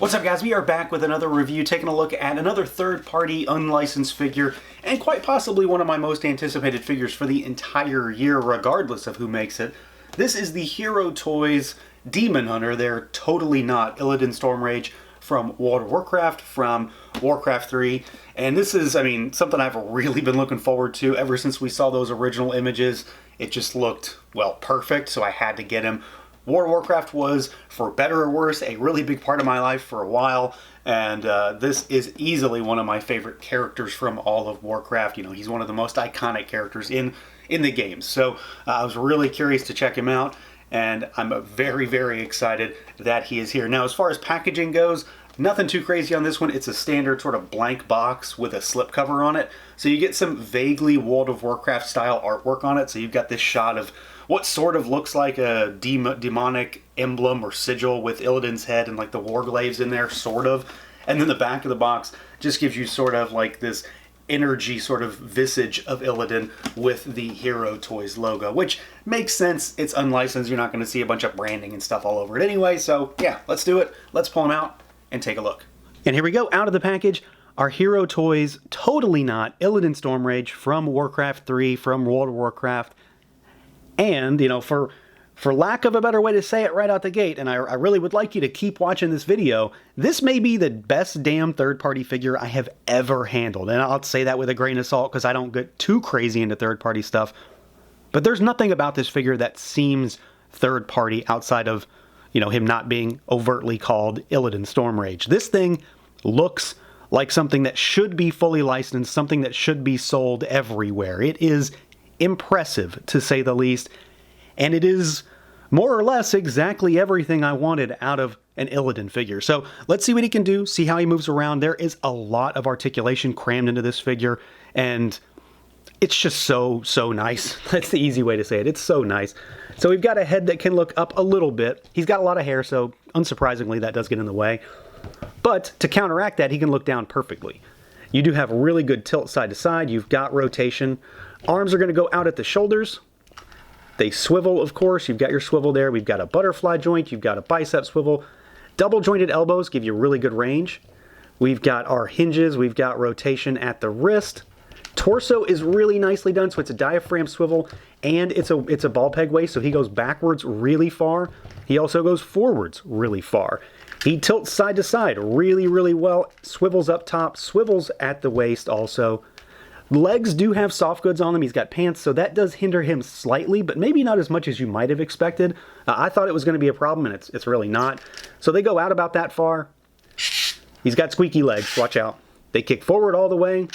What's up, guys? We are back with another review, taking a look at another third-party unlicensed figure, and quite possibly one of my most anticipated figures for the entire year, regardless of who makes it. This is the Hero Toys Demon Hunter. They're totally not Illidan Stormrage from World of Warcraft, from WARCRAFT 3, and this is, something I've really been looking forward to ever since we saw those original images. It just looked, well, perfect, so I had to get him. World of Warcraft was, for better or worse, a really big part of my life for a while, and this is easily one of my favorite characters from all of Warcraft. You know, he's one of the most iconic characters in the game, so I was really curious to check him out, and I'm very, very excited that he is here. Now, as far as packaging goes, nothing too crazy on this one. It's a standard sort of blank box with a slipcover on it, so you get some vaguely World of Warcraft style artwork on it. So you've got this shot of what sort of looks like a demonic emblem or sigil with Illidan's head and like the warglaives in there, sort of. And then the back of the box just gives you sort of like this energy sort of visage of Illidan with the Hero Toys logo, which makes sense. It's unlicensed. You're not going to see a bunch of branding and stuff all over it anyway. So yeah, let's do it. Let's pull him out and take a look. And here we go, out of the package, our Hero Toys Totally Not Illidan Stormrage from Warcraft 3, from World of Warcraft. And, you know, for lack of a better way to say it right out the gate, and I really would like you to keep watching this video, this may be the best damn third-party figure I have ever handled. And I'll say that with a grain of salt because I don't get too crazy into third-party stuff. But there's nothing about this figure that seems third-party outside of, you know, him not being overtly called Illidan Stormrage. This thing looks like something that should be fully licensed, something that should be sold everywhere. It is impressive, to say the least, and it is more or less exactly everything I wanted out of an Illidan figure. So let's see what he can do, see how he moves around. There is a lot of articulation crammed into this figure, and it's just so nice. That's the easy way to say it. It's so nice. So we've got a head that can look up a little bit. He's got a lot of hair, so unsurprisingly that does get in the way. But to counteract that, he can look down perfectly. You do have really good tilt side to side. You've got rotation. Arms are going to go out at the shoulders. They swivel, of course. You've got your swivel there. We've got a butterfly joint. You've got a bicep swivel. Double jointed elbows give you really good range. We've got our hinges. We've got rotation at the wrist. Torso is really nicely done, so it's a diaphragm swivel, and it's a ball peg waist, so he goes backwards really far. He also goes forwards really far. He tilts side to side really, really well. Swivels up top, swivels at the waist also. Legs do have soft goods on them. He's got pants, so that does hinder him slightly, but maybe not as much as you might have expected. I thought it was going to be a problem, and it's really not. So they go out about that far. He's got squeaky legs. Watch out. They kick forward all the way.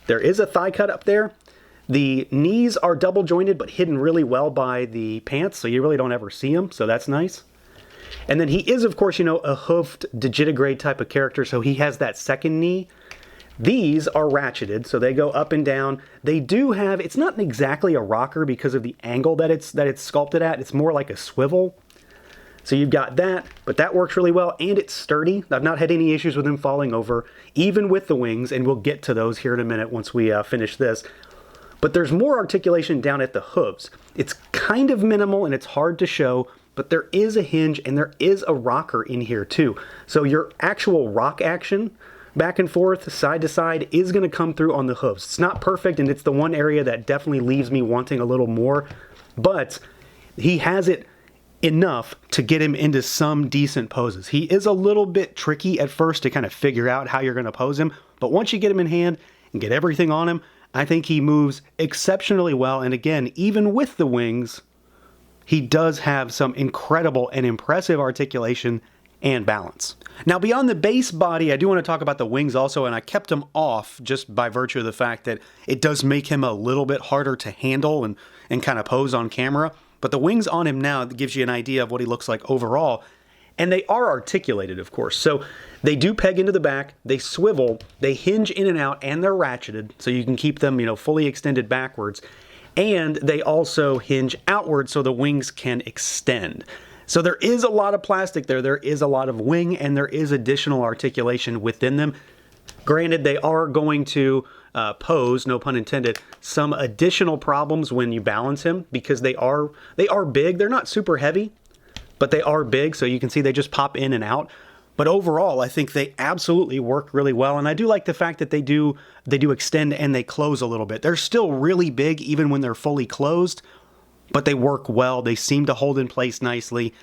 There is a thigh cut up there. The knees are double jointed, but hidden really well by the pants, so you really don't ever see them, so that's nice. And then he is, of course, you know, a hoofed digitigrade type of character, so he has that second knee. These are ratcheted, so they go up and down. They do have, it's not exactly a rocker because of the angle that it's sculpted at. It's more like a swivel. So you've got that, but that works really well, and it's sturdy. I've not had any issues with him falling over, even with the wings, and we'll get to those here in a minute once we finish this. But there's more articulation down at the hooves. It's kind of minimal, and it's hard to show, but there is a hinge, and there is a rocker in here too. So your actual rock action, back and forth, side to side, is going to come through on the hooves. It's not perfect, and it's the one area that definitely leaves me wanting a little more, but he has it enough to get him into some decent poses. He is a little bit tricky at first to kind of figure out how you're going to pose him, but once you get him in hand and get everything on him, I think he moves exceptionally well, and again, even with the wings, he does have some incredible and impressive articulation and balance. Now, beyond the base body, I do want to talk about the wings also, and I kept them off just by virtue of the fact that it does make him a little bit harder to handle and kind of pose on camera. But the wings on him now gives you an idea of what he looks like overall, and they are articulated, of course. So they do peg into the back, they swivel, they hinge in and out, and they're ratcheted, so you can keep them, you know, fully extended backwards. And they also hinge outward so the wings can extend. So there is a lot of plastic there. There is a lot of wing, and there is additional articulation within them. Granted, they are going to pose, no pun intended, some additional problems when you balance him because they are big. They're not super heavy, but they are big, so you can see they just pop in and out. But overall, I think they absolutely work really well. And I do like the fact that they do extend and they close a little bit. They're still really big even when they're fully closed, but they work well. They seem to hold in place nicely.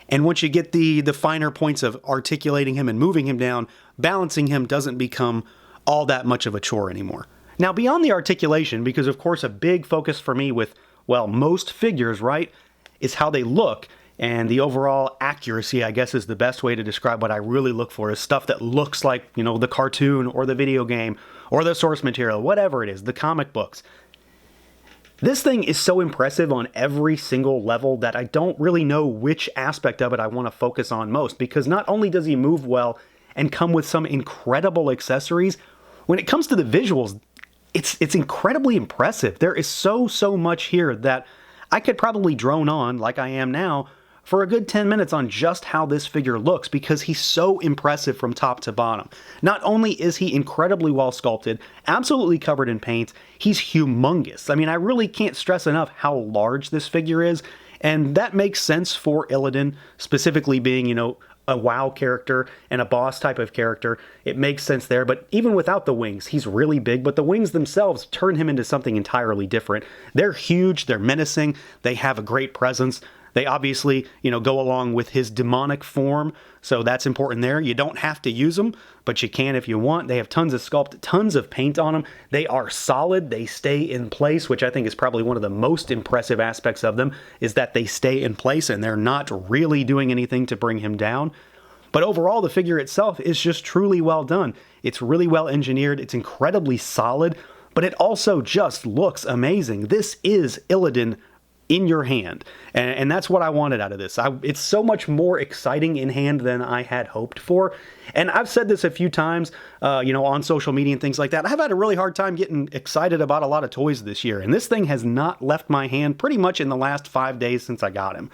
And once you get the finer points of articulating him and moving him down, balancing him doesn't become all that much of a chore anymore. Now, beyond the articulation, because of course a big focus for me with, well, most figures, right, is how they look. And the overall accuracy, I guess, is the best way to describe what I really look for, is stuff that looks like, you know, the cartoon or the video game or the source material, whatever it is, the comic books. This thing is so impressive on every single level that I don't really know which aspect of it I want to focus on most, because not only does he move well and come with some incredible accessories, when it comes to the visuals, it's incredibly impressive. There is so much here that I could probably drone on, like I am now, for a good 10 minutes on just how this figure looks, because he's so impressive from top to bottom. Not only is he incredibly well sculpted, absolutely covered in paint, he's humongous. I mean, I really can't stress enough how large this figure is, and that makes sense for Illidan, specifically being, you know, a WoW character and a boss type of character. It makes sense there, but even without the wings, he's really big, but the wings themselves turn him into something entirely different. They're huge, they're menacing, they have a great presence. They obviously, you know, go along with his demonic form, so that's important there. You don't have to use them, but you can if you want. They have tons of sculpt, tons of paint on them. They are solid, they stay in place, which I think is probably one of the most impressive aspects of them, is that they stay in place and they're not really doing anything to bring him down. But overall, the figure itself is just truly well done. It's really well engineered, it's incredibly solid, but it also just looks amazing. This is Illidan in your hand, and that's what I wanted out of this. It's so much more exciting in hand than I had hoped for, and I've said this a few times, you know, on social media and things like that. I've had a really hard time getting excited about a lot of toys this year, and this thing has not left my hand pretty much in the last 5 days since I got him.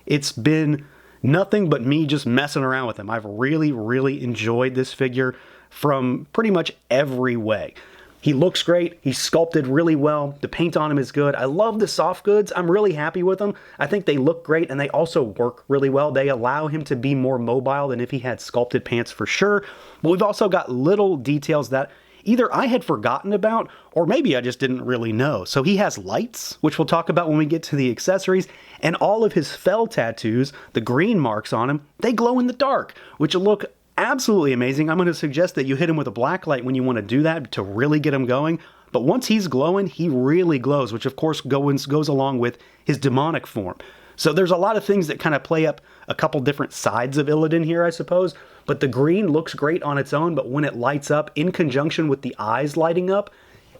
It's been nothing but me just messing around with him. I've really enjoyed this figure from pretty much every way. He looks great, he's sculpted really well, the paint on him is good. I love the soft goods, I'm really happy with them. I think they look great and they also work really well. They allow him to be more mobile than if he had sculpted pants for sure. But we've also got little details that either I had forgotten about or maybe I just didn't really know. So he has lights, which we'll talk about when we get to the accessories, and all of his fell tattoos, the green marks on him, they glow in the dark, which look absolutely amazing. I'm going to suggest that you hit him with a black light when you want to do that to really get him going. But once he's glowing, he really glows, which of course goes along with his demonic form. So there's a lot of things that kind of play up a couple different sides of Illidan here, I suppose. But the green looks great on its own, but when it lights up in conjunction with the eyes lighting up,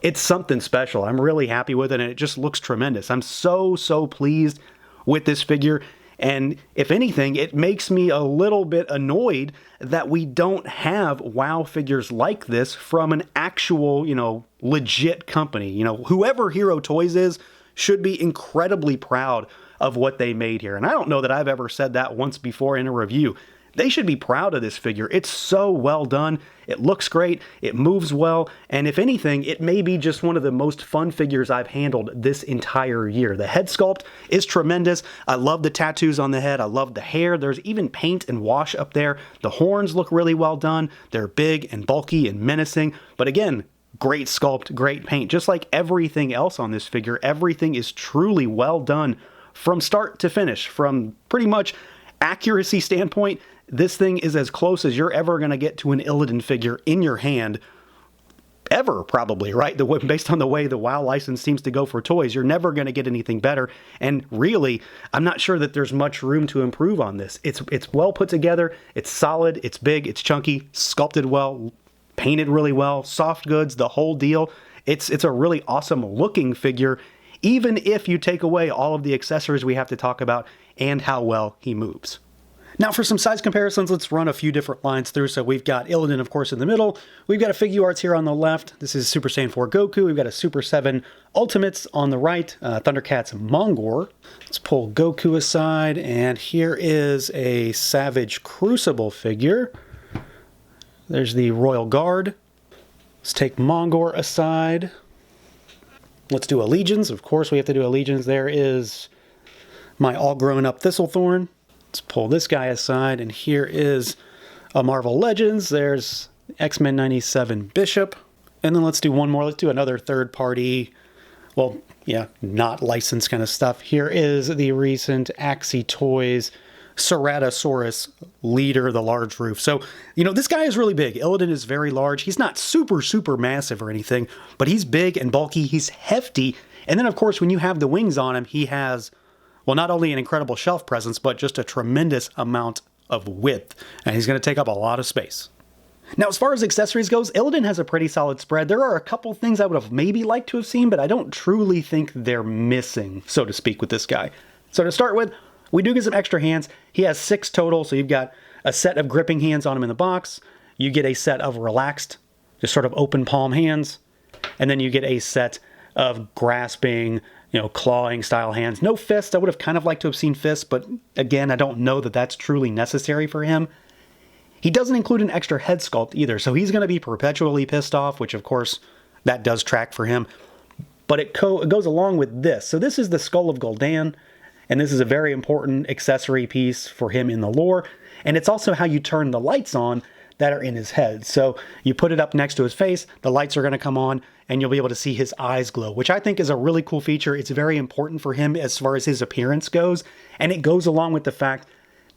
it's something special. I'm really happy with it, and it just looks tremendous. I'm so pleased with this figure. And if anything, it makes me a little bit annoyed that we don't have WoW figures like this from an actual, you know, legit company. You know, whoever Hero Toys is should be incredibly proud of what they made here. And I don't know that I've ever said that once before in a review. They should be proud of this figure. It's so well done. It looks great. It moves well. And if anything, it may be just one of the most fun figures I've handled this entire year. The head sculpt is tremendous. I love the tattoos on the head. I love the hair. There's even paint and wash up there. The horns look really well done. They're big and bulky and menacing. But again, great sculpt, great paint. Just like everything else on this figure, everything is truly well done from start to finish. From pretty much accuracy standpoint, this thing is as close as you're ever going to get to an Illidan figure in your hand, ever probably, right? Based on the way the WoW license seems to go for toys, you're never going to get anything better. And really, I'm not sure that there's much room to improve on this. It's well put together, it's solid, it's big, it's chunky, sculpted well, painted really well, soft goods, the whole deal. It's a really awesome looking figure, even if you take away all of the accessories we have to talk about and how well he moves. Now for some size comparisons, let's run a few different lines through. So we've got Illidan, of course, in the middle. We've got a Figuarts here on the left. This is Super Saiyan 4 Goku. We've got a Super 7 Ultimates on the right. Thundercats Mongor. Let's pull Goku aside, and here is a Savage Crucible figure. There's the Royal Guard. Let's take Mongor aside. Let's do Allegiance. Of course, we have to do Allegiance. There is my all-grown-up Thistlethorn. Let's pull this guy aside, and here is Marvel Legends, there's X-Men 97 Bishop. And then let's do one more. Let's do another third party, well, yeah, not licensed kind of stuff. Here is the recent Axie Toys Ceratosaurus Leader, the large roof. So, this guy is really big. Illidan is very large. He's not super, super massive or anything, but he's big and bulky. He's hefty. And then, of course, when you have the wings on him, he has, well, not only an incredible shelf presence, but just a tremendous amount of width. And he's going to take up a lot of space. Now, as far as accessories goes, Illidan has a pretty solid spread. There are a couple things I would have maybe liked to have seen, but I don't truly think they're missing, so to speak, with this guy. So to start with, we do get some extra hands. He has 6 total, so you've got a set of gripping hands on him in the box. You get a set of relaxed, just sort of open palm hands. And then you get a set of grasping, clawing style hands. No fists. I would have kind of liked to have seen fists, but again, I don't know that that's truly necessary for him. He doesn't include an extra head sculpt either, so he's going to be perpetually pissed off, which of course, that does track for him. But it goes along with this. So this is the Skull of Gul'dan, and this is a very important accessory piece for him in the lore. And it's also how you turn the lights on that are in his head. So you put it up next to his face, the lights are going to come on, and you'll be able to see his eyes glow, which I think is a really cool feature. It's very important for him as far as his appearance goes, and it goes along with the fact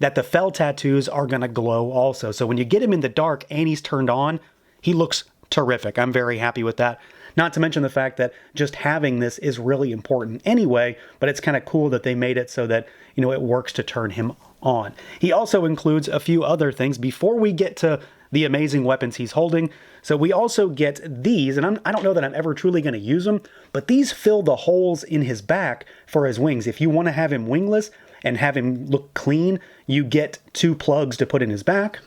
that the fell tattoos are going to glow also. So when you get him in the dark and he's turned on, he looks terrific. I'm very happy with that. Not to mention the fact that just having this is really important anyway, but it's kind of cool that they made it so that, it works to turn him on. He also includes a few other things before we get to the amazing weapons he's holding. So we also get these, and I don't know that I'm ever truly going to use them, but these fill the holes in his back for his wings. If you want to have him wingless and have him look clean, you get 2 plugs to put in his back.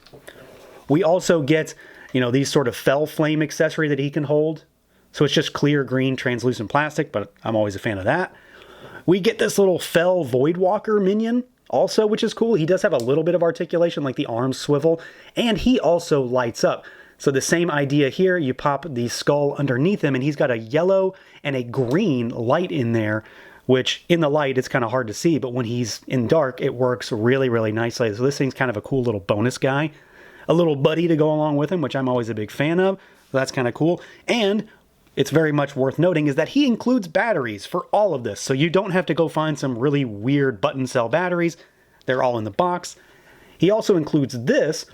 We also get, these sort of fell flame accessory that he can hold. So it's just clear green translucent plastic, but I'm always a fan of that. We get this little fell Voidwalker minion also, which is cool. He does have a little bit of articulation, like the arms swivel, and he also lights up. So the same idea here, you pop the skull underneath him, and he's got a yellow and a green light in there, which in the light, it's kind of hard to see, but when he's in dark, it works really, really nicely. So this thing's kind of a cool little bonus guy. A little buddy to go along with him, which I'm always a big fan of. So that's kind of cool. And it's very much worth noting is that he includes batteries for all of this. So you don't have to go find some really weird button cell batteries. They're all in the box. He also includes this,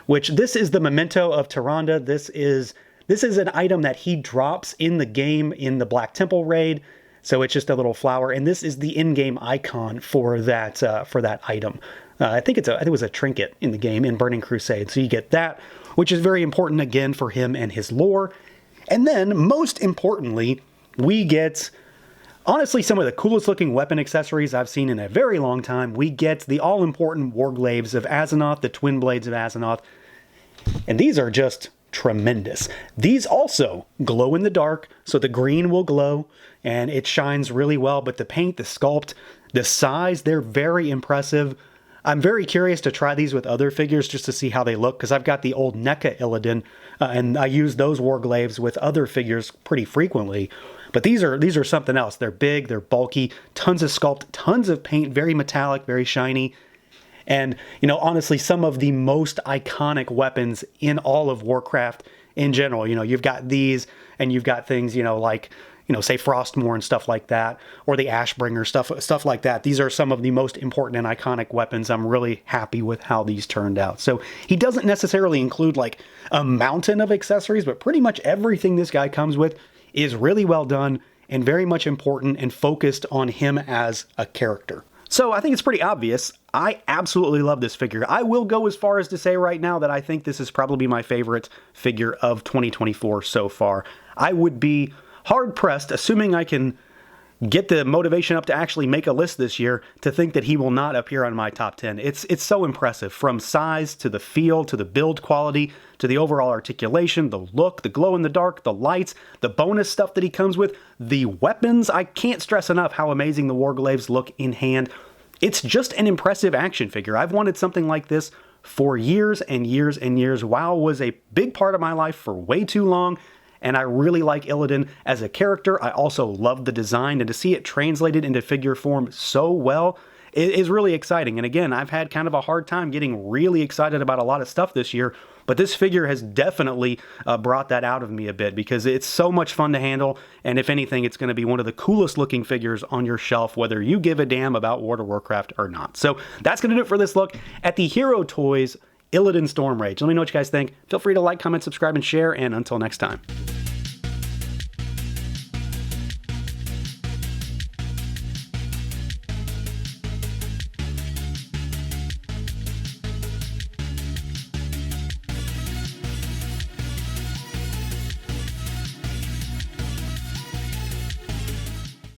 which this is the memento of Tyrande. This is an item that he drops in the game in the Black Temple raid. So it's just a little flower, and this is the in-game icon for that item. I think it was a trinket in the game in Burning Crusade. So you get that, which is very important again for him and his lore. And then, most importantly, we get, honestly, some of the coolest looking weapon accessories I've seen in a very long time. We get the all-important Warglaives of Azzinoth, the Twin Blades of Azzinoth. And these are just tremendous. These also glow in the dark, so the green will glow, and it shines really well. But the paint, the sculpt, the size, they're very impressive. I'm very curious to try these with other figures just to see how they look, because I've got the old NECA Illidan, and I use those Warglaives with other figures pretty frequently. But these are something else. They're big, they're bulky, tons of sculpt, tons of paint, very metallic, very shiny. And, honestly, some of the most iconic weapons in all of Warcraft in general. You've got these, and you've got things, like, say Frostmourne and stuff like that, or the Ashbringer, stuff like that. These are some of the most important and iconic weapons. I'm really happy with how these turned out. So he doesn't necessarily include like a mountain of accessories, but pretty much everything this guy comes with is really well done and very much important and focused on him as a character. So I think it's pretty obvious. I absolutely love this figure. I will go as far as to say right now that I think this is probably my favorite figure of 2024 so far. I would be hard-pressed, assuming I can get the motivation up to actually make a list this year, to think that he will not appear on my top 10. It's so impressive, from size to the feel to the build quality to the overall articulation, the look, the glow in the dark, the lights, the bonus stuff that he comes with, the weapons. I can't stress enough how amazing the Warglaives look in hand. It's just an impressive action figure. I've wanted something like this for years and years and years. WoW was a big part of my life for way too long, and I really like Illidan as a character. I also love the design, and to see it translated into figure form so well, is really exciting. And again, I've had kind of a hard time getting really excited about a lot of stuff this year, but this figure has definitely brought that out of me a bit because it's so much fun to handle. And if anything, it's going to be one of the coolest looking figures on your shelf, whether you give a damn about World of Warcraft or not. So that's going to do it for this look at the Hero Toys Illidan Stormrage. Let me know what you guys think. Feel free to like, comment, subscribe, and share. And until next time.